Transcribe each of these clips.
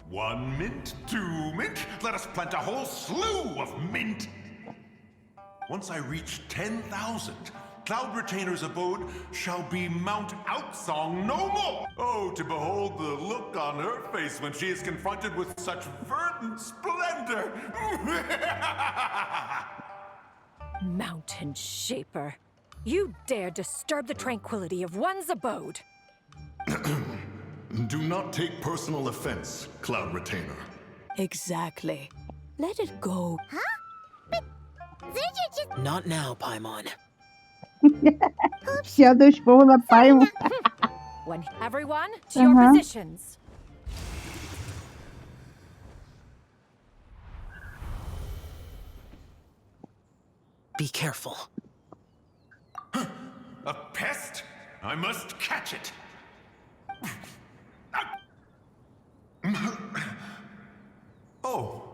One mint, two mint, let us plant a whole slew of mint. Once I reach 10,000, Cloud Retainer's abode shall be Mount Outsong no more. Oh, to behold the look on her face when she is confronted with such verdant splendor. Mountain Shaper, you dare disturb the tranquility of one's abode. Do not take personal offense, Cloud Retainer. Exactly. Let it go. Huh? But just... Not now, Paimon. Já deu esporro na pai. When everyone to your positions. Be careful. A pest? I must catch it. Oh,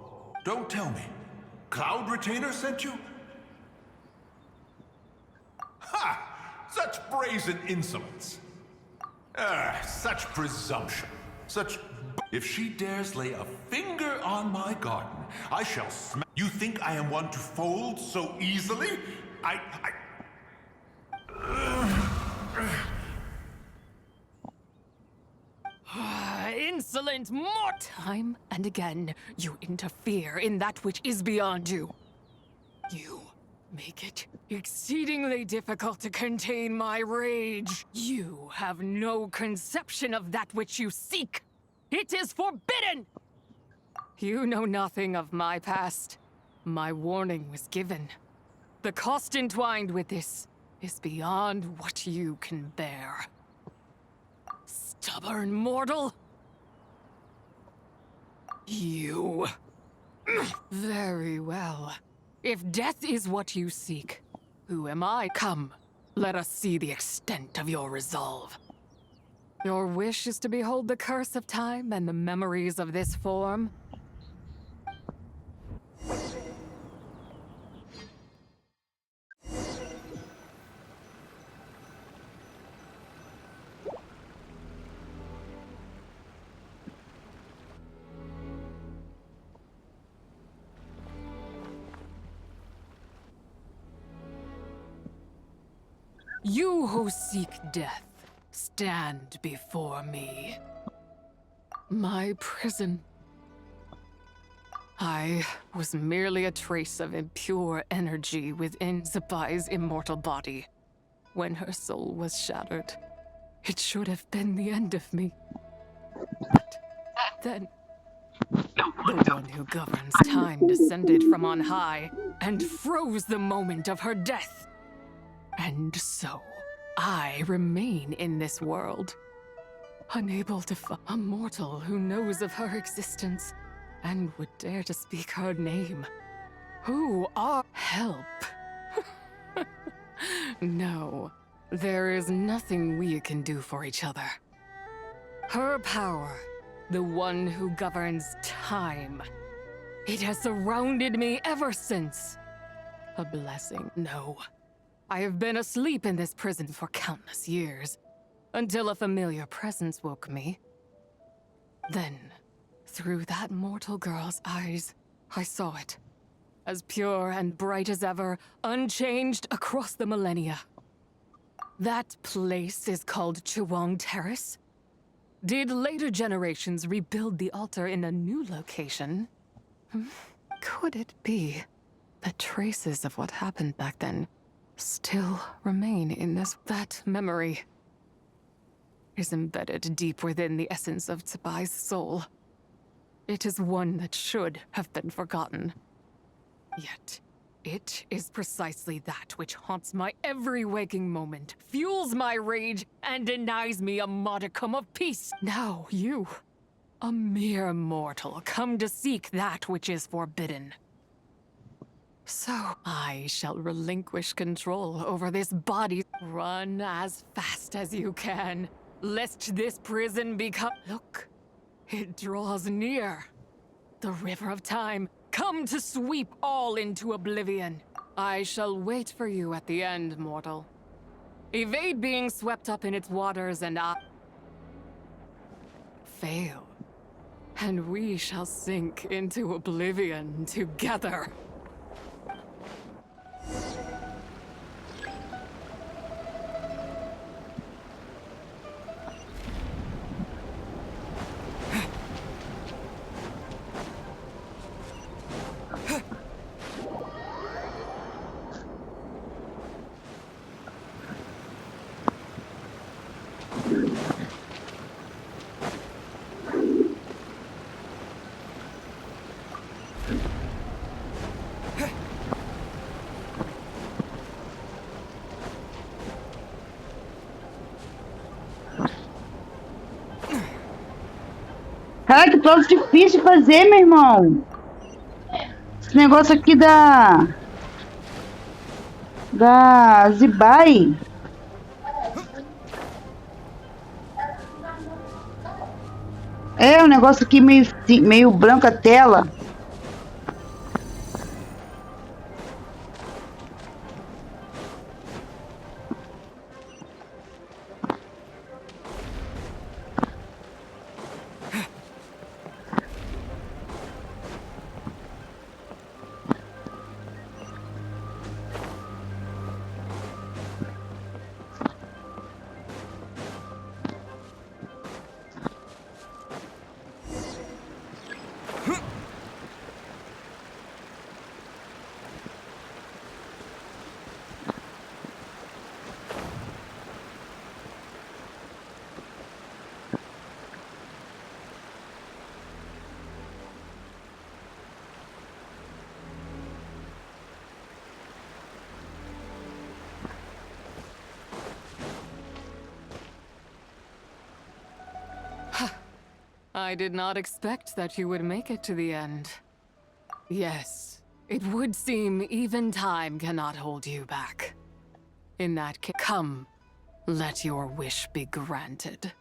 don't tell me. Cloud Retainer sent you? Ha! Such brazen insolence. Such presumption. Such... If she dares lay a finger on my garden, I shall smack... You think I am one to fold so easily? Insolent more time and again you interfere in that which is beyond you. You make it exceedingly difficult to contain my rage. You have no conception of that which you seek. It is forbidden! You know nothing of my past. My warning was given. The cost entwined with this is beyond what you can bear. Stubborn mortal! You... Very well. If death is what you seek, who am I? Come, let us see the extent of your resolve. Your wish is to behold the curse of time and the memories of this form? You who seek death, stand before me. My prison. I was merely a trace of impure energy within Zapai's immortal body. When her soul was shattered, it should have been the end of me. But then, the one who governs time descended from on high and froze the moment of her death. And so, I remain in this world, unable to find a mortal who knows of her existence and would dare to speak her name. Who are help? No, there is nothing we can do for each other. Her power, the one who governs time, it has surrounded me ever since. A blessing, no. I have been asleep in this prison for countless years, until a familiar presence woke me. Then, through that mortal girl's eyes, I saw it. As pure and bright as ever, unchanged across the millennia. That place is called Chuang Terrace? Did later generations rebuild the altar in a new location? Could it be that traces of what happened back then still remain in this? That memory is embedded deep within the essence of Tsubai's soul. It is one that should have been forgotten. Yet, it is precisely that which haunts my every waking moment, fuels my rage, and denies me a modicum of peace. Now you, a mere mortal, come to seek that which is forbidden. So, I shall relinquish control over this body. Run as fast as you can, lest this prison become— Look, it draws near. The river of time, come to sweep all into oblivion. I shall wait for you at the end, mortal. Evade being swept up in its waters and I— fail. And we shall sink into oblivion together. Cara, que troço difícil de fazer, meu irmão. Esse negócio aqui da Zibai. É um negócio aqui meio branco a tela. I did not expect that you would make it to the end. Yes, it would seem even time cannot hold you back. In that case, come, let your wish be granted.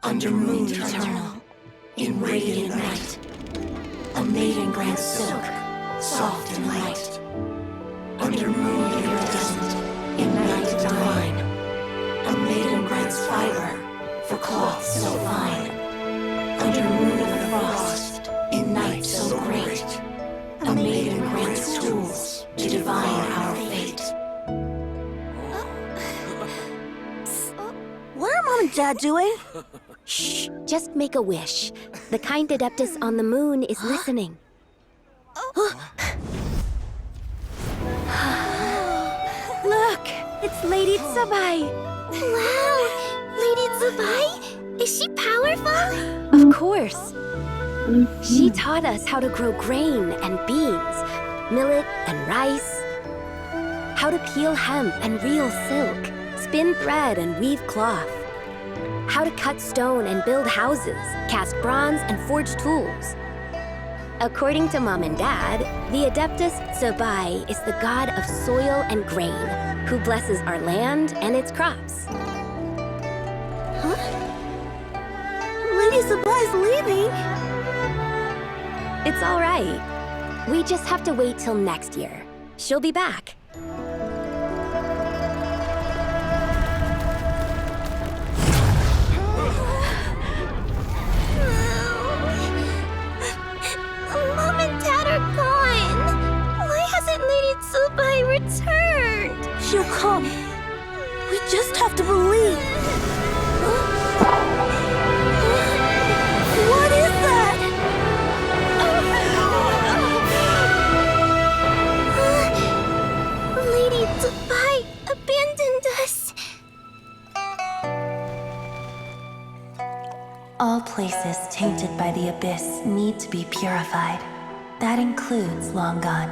Under moon eternal, in radiant night, a maiden grants silk, soft and light. Under moon iridescent, in night divine, a maiden grants fiber for cloth so fine. Under moon of frost, in night so great, a maiden grants tools to divine our fate. What are Mom and Dad doing? Shh, just make a wish. The kind Adeptus on the moon is listening. Look, it's Lady Tsubai. Wow, Lady Tsubai? Is she powerful? Of course. She taught us how to grow grain and beans, millet and rice, how to peel hemp and reel silk, spin thread and weave cloth, how to cut stone and build houses, cast bronze and forge tools. According to Mom and Dad, the Adeptus Tsubai is the god of soil and grain, who blesses our land and its crops. Huh? Lady Tsubai's leaving? It's all right. We just have to wait till next year. She'll be back. have to believe. What is that? Lady Dubai abandoned us. All places tainted by the abyss need to be purified. That includes Longan.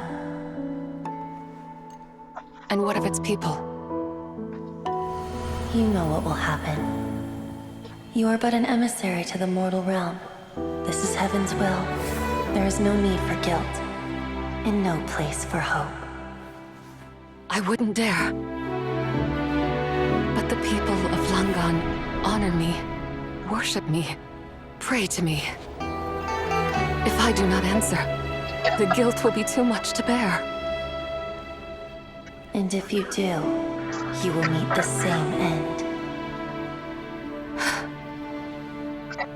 And what of its people? You know what will happen. You are but an emissary to the mortal realm. This is heaven's will. There is no need for guilt, and no place for hope. I wouldn't dare. But the people of Langan honor me, worship me, pray to me. If I do not answer, the guilt will be too much to bear. And if you do, you will meet the same end.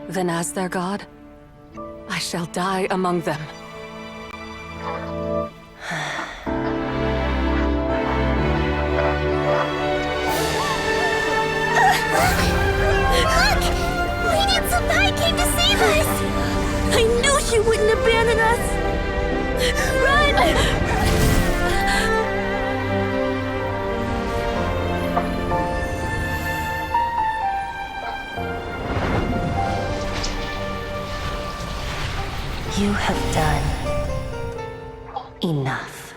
Then as their god, I shall die among them. Look! Lady Tsubai came to save us! I knew she wouldn't abandon us! Run! You have done enough.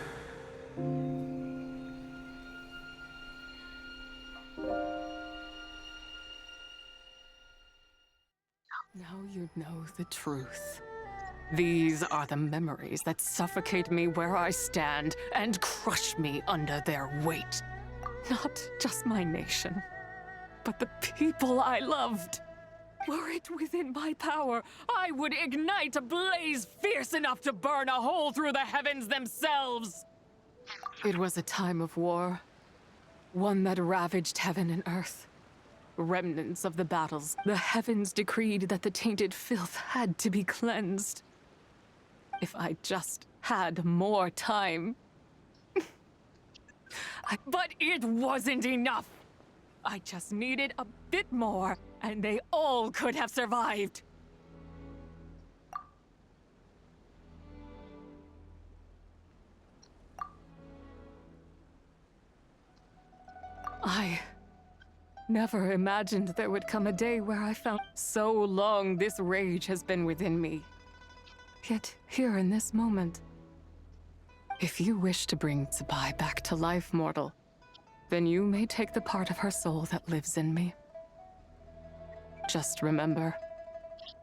Now you know the truth. These are the memories that suffocate me where I stand and crush me under their weight. Not just my nation, but the people I loved. Were it within my power, I would ignite a blaze fierce enough to burn a hole through the heavens themselves. It was a time of war, one that ravaged heaven and earth. Remnants of the battles, the heavens decreed that the tainted filth had to be cleansed. If I just had more time. But it wasn't enough. I just needed a bit more, and they all could have survived. I never imagined there would come a day where I found so long this rage has been within me. Yet here in this moment, if you wish to bring Tsubai back to life, mortal, then you may take the part of her soul that lives in me. Just remember,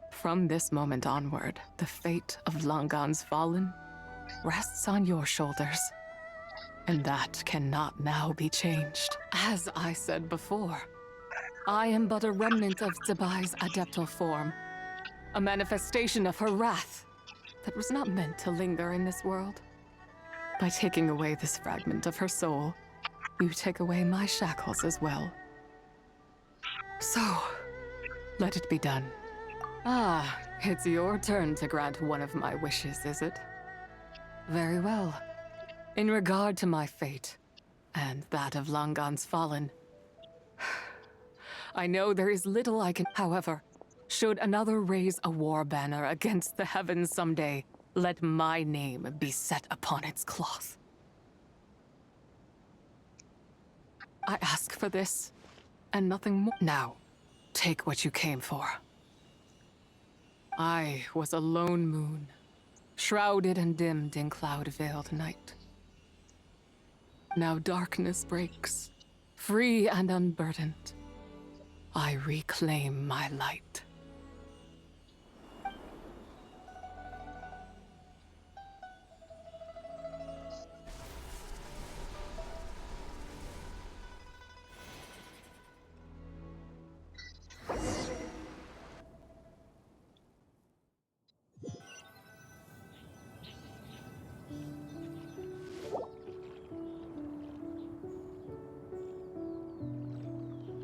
from this moment onward, the fate of Langan's fallen rests on your shoulders. And that cannot now be changed. As I said before, I am but a remnant of Tsubai's adeptal form, a manifestation of her wrath that was not meant to linger in this world. By taking away this fragment of her soul, you take away my shackles as well. So, let it be done. Ah, it's your turn to grant one of my wishes, is it? Very well. In regard to my fate, and that of Langan's fallen, I know there is little I can. However, should another raise a war banner against the heavens someday, let my name be set upon its cloth. I ask for this, and nothing more. Now, take what you came for. I was a lone moon, shrouded and dimmed in cloud-veiled night. Now darkness breaks, free and unburdened. I reclaim my light.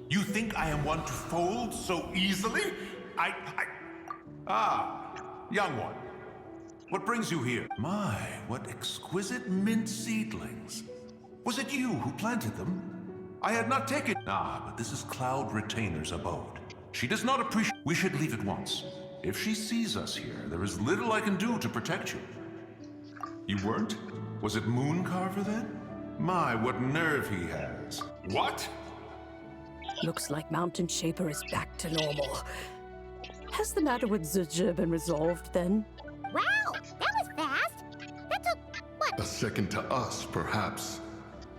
You think I am one to fold so easily? Ah, young one. What brings you here? My, what exquisite mint seedlings. Was it you who planted them? I had not taken. Ah, but this is Cloud Retainer's abode. She does not appreciate. We should leave at once. If she sees us here, there is little I can do to protect you. You weren't? Was it Mooncarver then? My, what nerve he has. What? Looks like Mountain Shaper is back to normal. Has the matter with Zuzha been resolved then? Wow, that was fast. That took, what? A second to us, perhaps.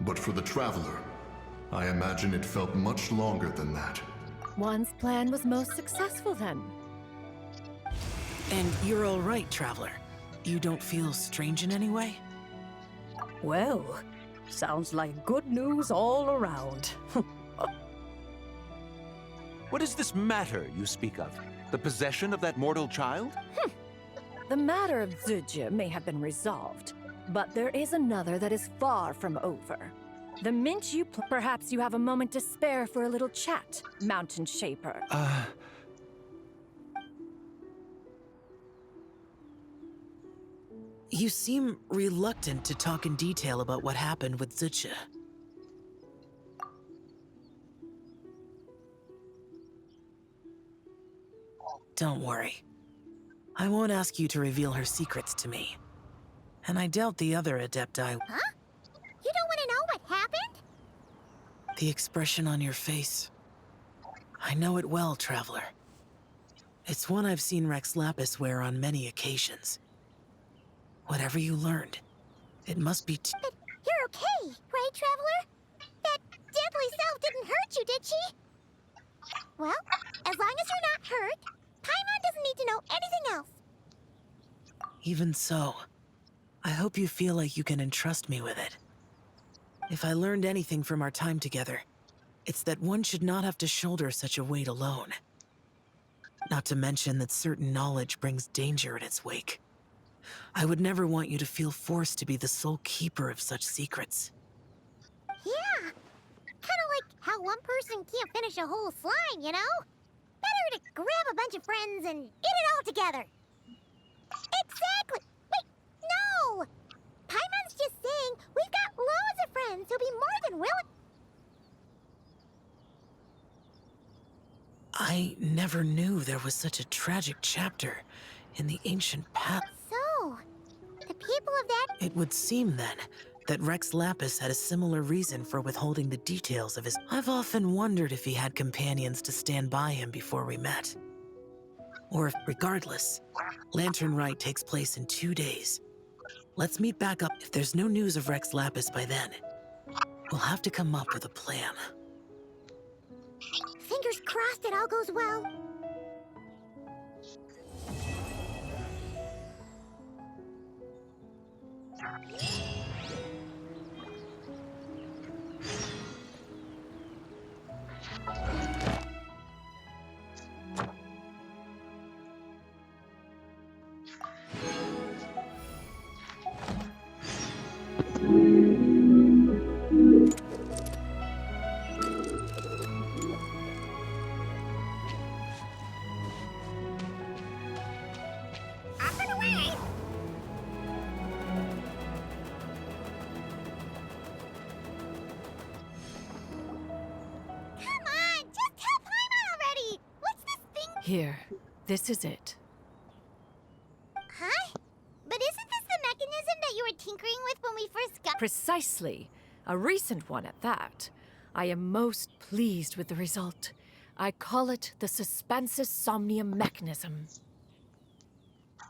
But for the Traveler, I imagine it felt much longer than that. One's plan was most successful then. And you're all right, Traveler. You don't feel strange in any way? Well, sounds like good news all around. What is this matter you speak of? The possession of that mortal child? The matter of Zuzha may have been resolved, but there is another that is far from over. The mint you perhaps you have a moment to spare for a little chat, Mountain Shaper. You seem reluctant to talk in detail about what happened with Zuzha. Don't worry. I won't ask you to reveal her secrets to me. And I doubt the other Adepti. Huh? You don't want to know what happened? The expression on your face. I know it well, Traveler. It's one I've seen Rex Lapis wear on many occasions. Whatever you learned, it must be But you're okay, right, Traveler? That deadly self didn't hurt you, did she? Well, as long as you're not hurt, Paimon doesn't need to know anything else. Even so, I hope you feel like you can entrust me with it. If I learned anything from our time together, it's that one should not have to shoulder such a weight alone. Not to mention that certain knowledge brings danger in its wake. I would never want you to feel forced to be the sole keeper of such secrets. Yeah, kind of like how one person can't finish a whole slime, you know? Better to grab a bunch of friends and eat it all together. Exactly! Wait, no! Paimon's just saying we've got loads of friends who'll be more than willing. I never knew there was such a tragic chapter in the ancient past. So, the people of that... It would seem then that Rex Lapis had a similar reason for withholding the details of his... I've often wondered if he had companions to stand by him before we met. Or if, regardless, Lantern Rite takes place in 2 days. Let's meet back up. If there's no news of Rex Lapis by then, we'll have to come up with a plan. Fingers crossed it all goes well. Up and away! Come on, just tell Paimon already! What's this thing? Here, this is it. Huh? But isn't this the mechanism that you were tinkering with when we first got... Precisely. A recent one at that. I am most pleased with the result. I call it the Suspensus Somnium mechanism.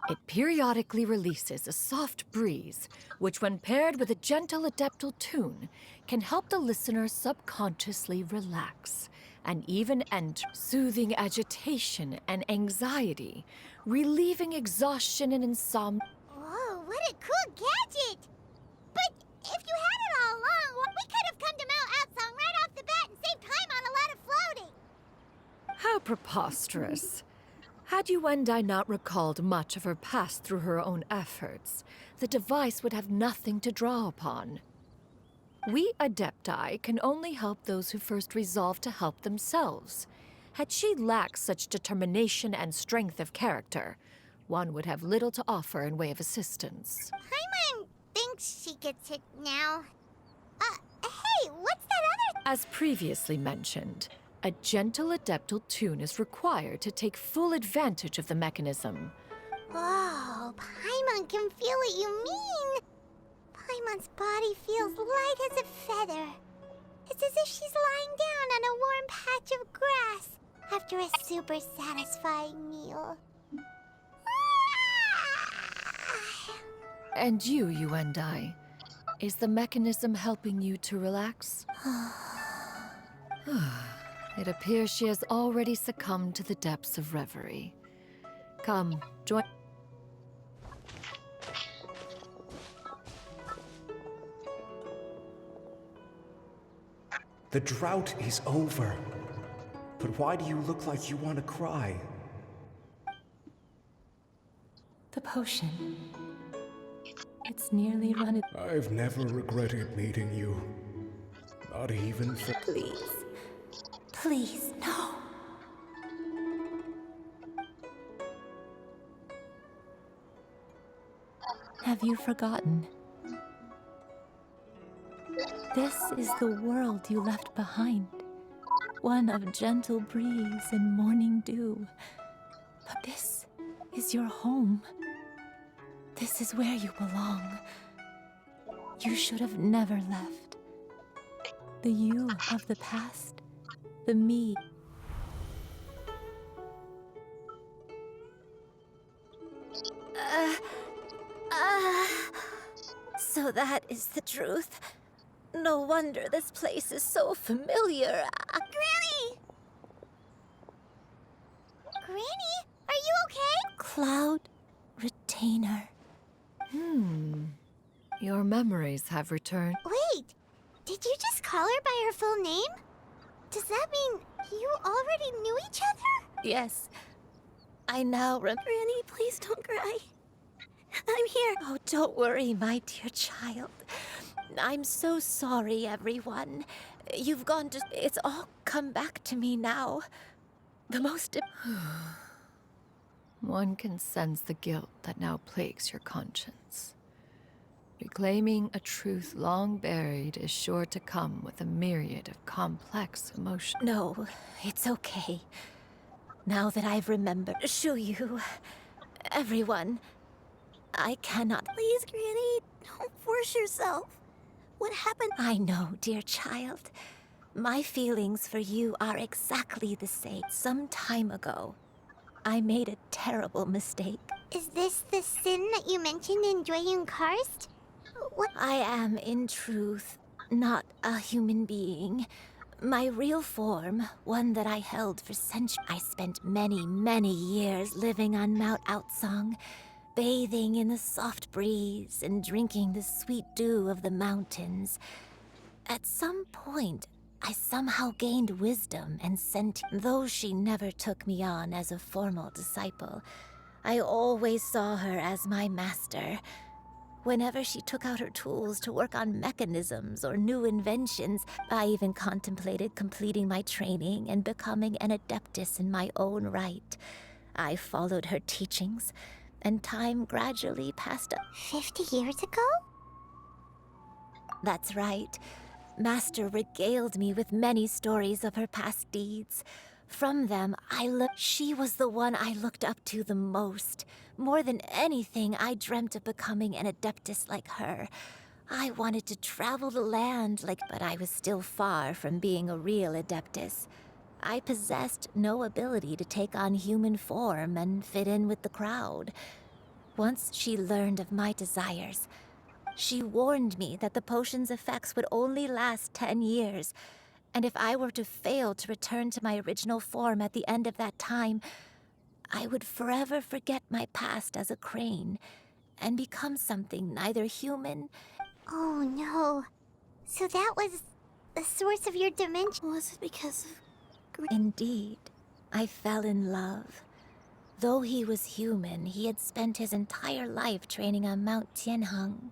It periodically releases a soft breeze, which when paired with a gentle adeptal tune, can help the listener subconsciously relax and even end soothing agitation and anxiety, relieving exhaustion and insomnia. Whoa, what a cool gadget! But if you had it all along, we could have come to Mount Outsong right off the bat and saved time on a lot of floating! How preposterous. Had Yuendai not recalled much of her past through her own efforts, the device would have nothing to draw upon. We Adepti can only help those who first resolve to help themselves. Had she lacked such determination and strength of character, one would have little to offer in way of assistance. Paimon thinks she gets it now. Hey, what's that other As previously mentioned, a gentle adeptal tune is required to take full advantage of the mechanism. Oh, Paimon can feel what you mean. Paimon's body feels light as a feather. It's as if she's lying down on a warm patch of grass after a super satisfying meal. And you, Yuendai, is the mechanism helping you to relax? It appears she has already succumbed to the depths of reverie. Come, join. The drought is over. But why do you look like you want to cry? The potion. It's nearly run it. I've never regretted meeting you. Not even for... Please. Please, no. Have you forgotten? This is the world you left behind. One of gentle breeze and morning dew. But this is your home. This is where you belong. You should have never left. The you of the past, the me. So that is the truth. No wonder this place is so familiar. Granny! Granny, are you okay? Cloud Retainer. Your memories have returned. Wait, did you just call her by her full name? Does that mean you already knew each other? Yes. I now remember. Granny, please don't cry. I'm here. Oh, don't worry, my dear child. I'm so sorry, everyone. You've gone to... It's all come back to me now. The most... One can sense the guilt that now plagues your conscience. Reclaiming a truth long buried is sure to come with a myriad of complex emotions. No, it's okay. Now that I've remembered... Shuyu, everyone, I cannot... Please, Granny, don't force yourself. What happened? I know, dear child. My feelings for you are exactly the same. Some time ago, I made a terrible mistake. Is this the sin that you mentioned in Joyun Karst? What? I am, in truth, not a human being. My real form, one that I held for centuries. I spent many, many years living on Mount Outsong, bathing in the soft breeze and drinking the sweet dew of the mountains. At some point, I somehow gained wisdom and sentience. Though she never took me on as a formal disciple, I always saw her as my master. Whenever she took out her tools to work on mechanisms or new inventions, I even contemplated completing my training and becoming an adeptus in my own right. I followed her teachings, and time gradually passed up. 50 years ago? That's right. Master regaled me with many stories of her past deeds. From them, she was the one I looked up to the most. More than anything, I dreamt of becoming an adeptus like her. I wanted to travel the land but I was still far from being a real adeptus. I possessed no ability to take on human form and fit in with the crowd. Once she learned of my desires, she warned me that the potion's effects would only last 10 years, and if I were to fail to return to my original form at the end of that time, I would forever forget my past as a crane and become something neither human... Oh no. So that was the source of your dementia? Was it because of... Indeed, I fell in love. Though he was human, he had spent his entire life training on Mount Tianheng.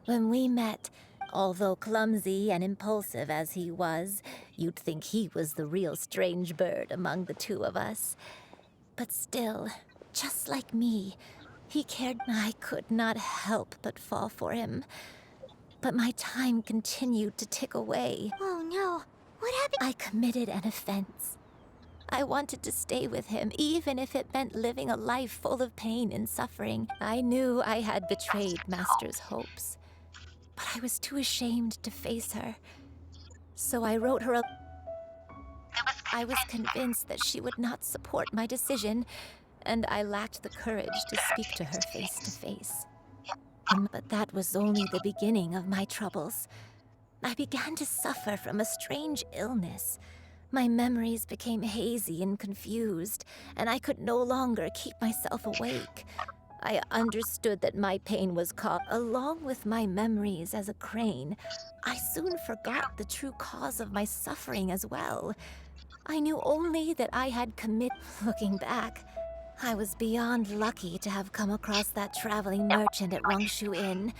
When we met, although clumsy and impulsive as he was, you'd think he was the real strange bird among the two of us. But still, just like me, he cared. I could not help but fall for him. But my time continued to tick away. Oh no. What happened? I committed an offense. I wanted to stay with him, even if it meant living a life full of pain and suffering. I knew I had betrayed Master's hopes, but I was too ashamed to face her. So I wrote her a... I was convinced that she would not support my decision, and I lacked the courage to speak to her face to face. But that was only the beginning of my troubles. I began to suffer from a strange illness. My memories became hazy and confused, and I could no longer keep myself awake. I understood that my pain was caused along with my memories as a crane. I soon forgot the true cause of my suffering as well. I knew only that I had committed. Looking back, I was beyond lucky to have come across that traveling merchant at Rongshu Inn.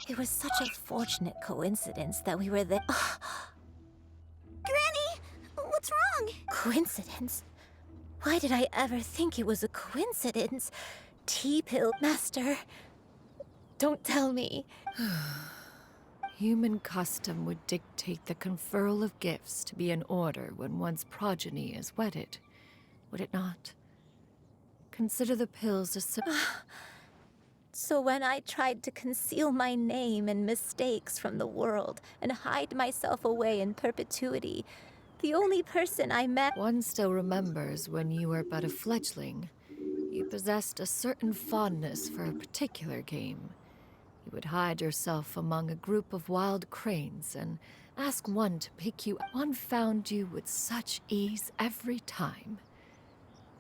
It was such a fortunate coincidence that we were there. Granny! What's wrong? Coincidence? Why did I ever think it was a coincidence? T-pill, Master. Don't tell me. Human custom would dictate the conferral of gifts to be in order when one's progeny is wedded, would it not? Consider the pills a So when I tried to conceal my name and mistakes from the world and hide myself away in perpetuity, the only person I met... One still remembers when you were but a fledgling. You possessed a certain fondness for a particular game. You would hide yourself among a group of wild cranes and ask one to pick you up. One found you with such ease every time.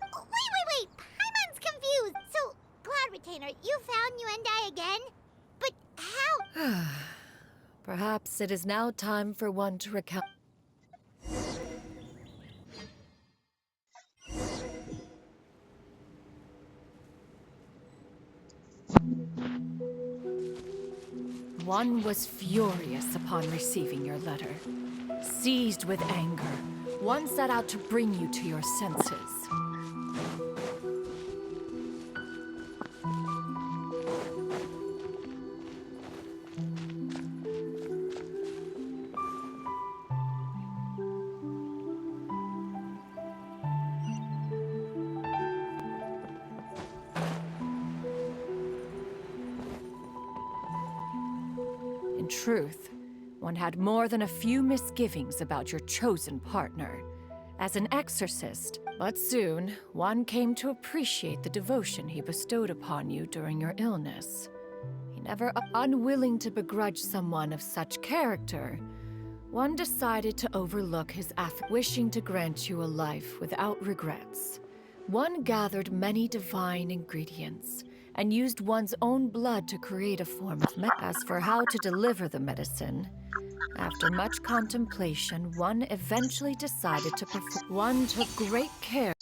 Wait! Paimon's confused. So, Cloud Retainer, you found Yuendai again? But how? Perhaps it is now time for one to recount. One was furious upon receiving your letter. Seized with anger, one set out to bring you to your senses. In truth, one had more than a few misgivings about your chosen partner. As an exorcist, but soon, one came to appreciate the devotion he bestowed upon you during your illness. He never unwilling to begrudge someone of such character. One decided to overlook his wishing to grant you a life without regrets. One gathered many divine ingredients and used one's own blood to create a form of As for how to deliver the medicine, after much contemplation, one eventually decided to perform. One took great care.